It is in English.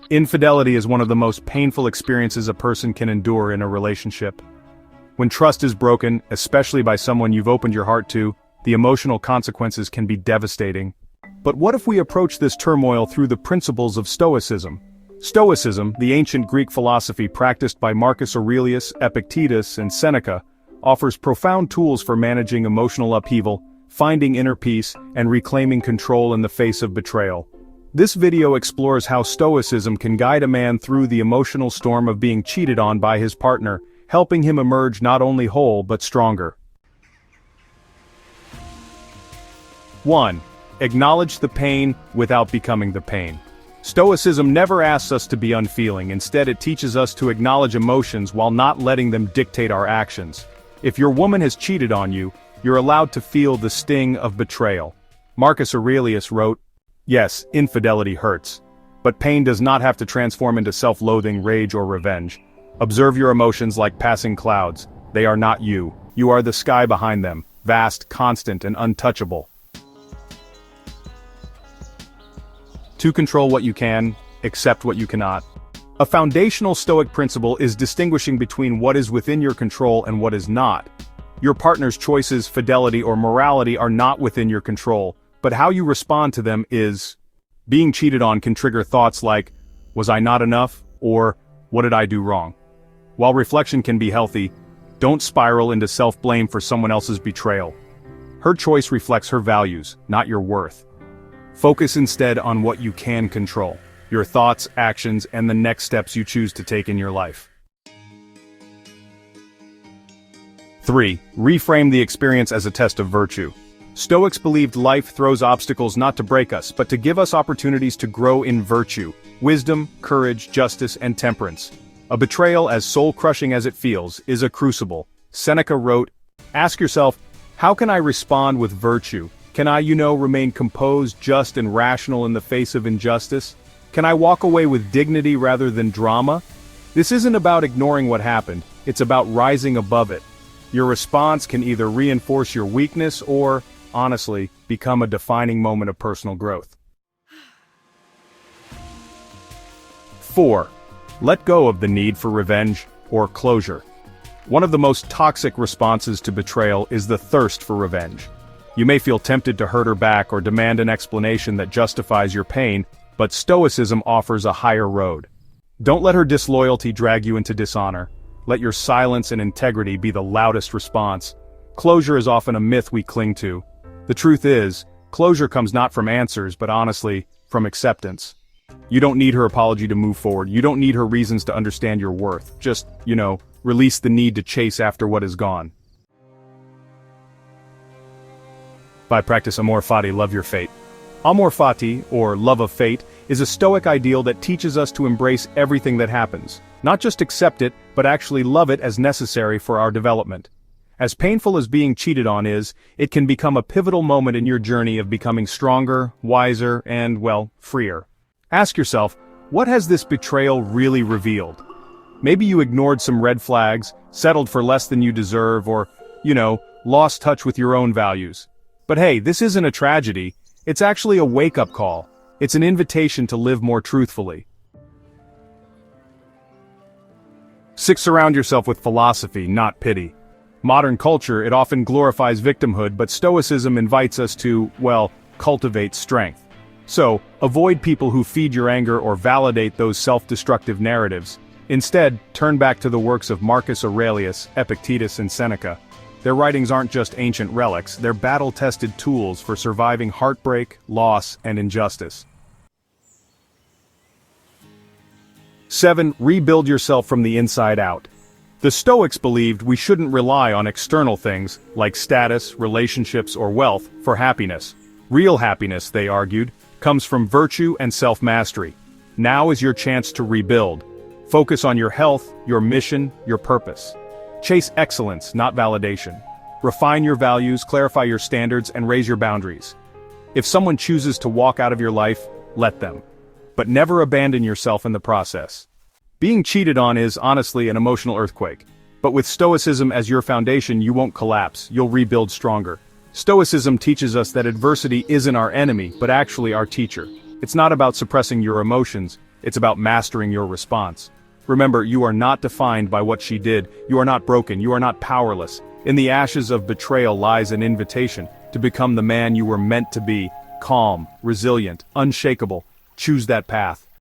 Infidelity is one of the most painful experiences a person can endure in a relationship. When trust is broken, especially by someone you've opened your heart to, the emotional consequences can be devastating. But what if we approach this turmoil through the principles of Stoicism? Stoicism, the ancient Greek philosophy practiced by Marcus Aurelius, Epictetus, and Seneca, offers profound tools for managing emotional upheaval, finding inner peace, and reclaiming control in the face of betrayal. This video explores how Stoicism can guide a man through the emotional storm of being cheated on by his partner, helping him emerge not only whole but stronger. 1. Acknowledge the pain without becoming the pain. Stoicism never asks us to be unfeeling, instead it teaches us to acknowledge emotions while not letting them dictate our actions. If your woman has cheated on you, you're allowed to feel the sting of betrayal. Marcus Aurelius wrote, "Yes, infidelity hurts. But pain does not have to transform into self-loathing, rage, or revenge. Observe your emotions like passing clouds. They are not you. You are the sky behind them, vast, constant, and untouchable." To control what you can, accept what you cannot. A foundational Stoic principle is distinguishing between what is within your control and what is not. Your partner's choices, fidelity, or morality are not within your control, but how you respond to them is. Being cheated on can trigger thoughts like, "Was I not enough?" or "What did I do wrong?" While reflection can be healthy, don't spiral into self-blame for someone else's betrayal. Her choice reflects her values, not your worth. Focus instead on what you can control, your thoughts, actions, and the next steps you choose to take in your life. 3. Reframe the experience as a test of virtue. Stoics believed life throws obstacles not to break us, but to give us opportunities to grow in virtue, wisdom, courage, justice, and temperance. A betrayal, as soul-crushing as it feels, is a crucible. Seneca wrote, "Ask yourself, how can I respond with virtue? Can I, remain composed, just, and rational in the face of injustice? Can I walk away with dignity rather than drama?" This isn't about ignoring what happened, it's about rising above it. Your response can either reinforce your weakness or, honestly, become a defining moment of personal growth. 4. Let go of the need for revenge or closure. One of the most toxic responses to betrayal is the thirst for revenge. You may feel tempted to hurt her back or demand an explanation that justifies your pain, but Stoicism offers a higher road. Don't let her disloyalty drag you into dishonor. Let your silence and integrity be the loudest response. Closure is often a myth we cling to. The truth is, closure comes not from answers but honestly, from acceptance. You don't need her apology to move forward. You don't need her reasons to understand your worth. Just, release the need to chase after what is gone. 5. Practice Amor Fati, love your fate. Amor Fati, or love of fate, is a Stoic ideal that teaches us to embrace everything that happens. Not just accept it, but actually love it as necessary for our development. As painful as being cheated on is, it can become a pivotal moment in your journey of becoming stronger, wiser, and, freer. Ask yourself, what has this betrayal really revealed? Maybe you ignored some red flags, settled for less than you deserve, or, lost touch with your own values. But hey, this isn't a tragedy, it's actually a wake-up call. It's an invitation to live more truthfully. 6. Surround yourself with philosophy, not pity. Modern culture, it often glorifies victimhood, but Stoicism invites us to, cultivate strength. So, avoid people who feed your anger or validate those self-destructive narratives. Instead, turn back to the works of Marcus Aurelius, Epictetus, and Seneca. Their writings aren't just ancient relics, they're battle-tested tools for surviving heartbreak, loss, and injustice. 7. Rebuild yourself from the inside out. The Stoics believed we shouldn't rely on external things, like status, relationships, or wealth, for happiness. Real happiness, they argued, comes from virtue and self-mastery. Now is your chance to rebuild. Focus on your health, your mission, your purpose. Chase excellence, not validation. Refine your values, clarify your standards, and raise your boundaries. If someone chooses to walk out of your life, let them. But never abandon yourself in the process. Being cheated on is, honestly, an emotional earthquake. But with Stoicism as your foundation, you won't collapse, you'll rebuild stronger. Stoicism teaches us that adversity isn't our enemy, but actually our teacher. It's not about suppressing your emotions, It's about mastering your response. Remember, you are not defined by what she did, you are not broken, you are not powerless. In the ashes of betrayal lies an invitation to become the man you were meant to be, calm, resilient, unshakable. Choose that path.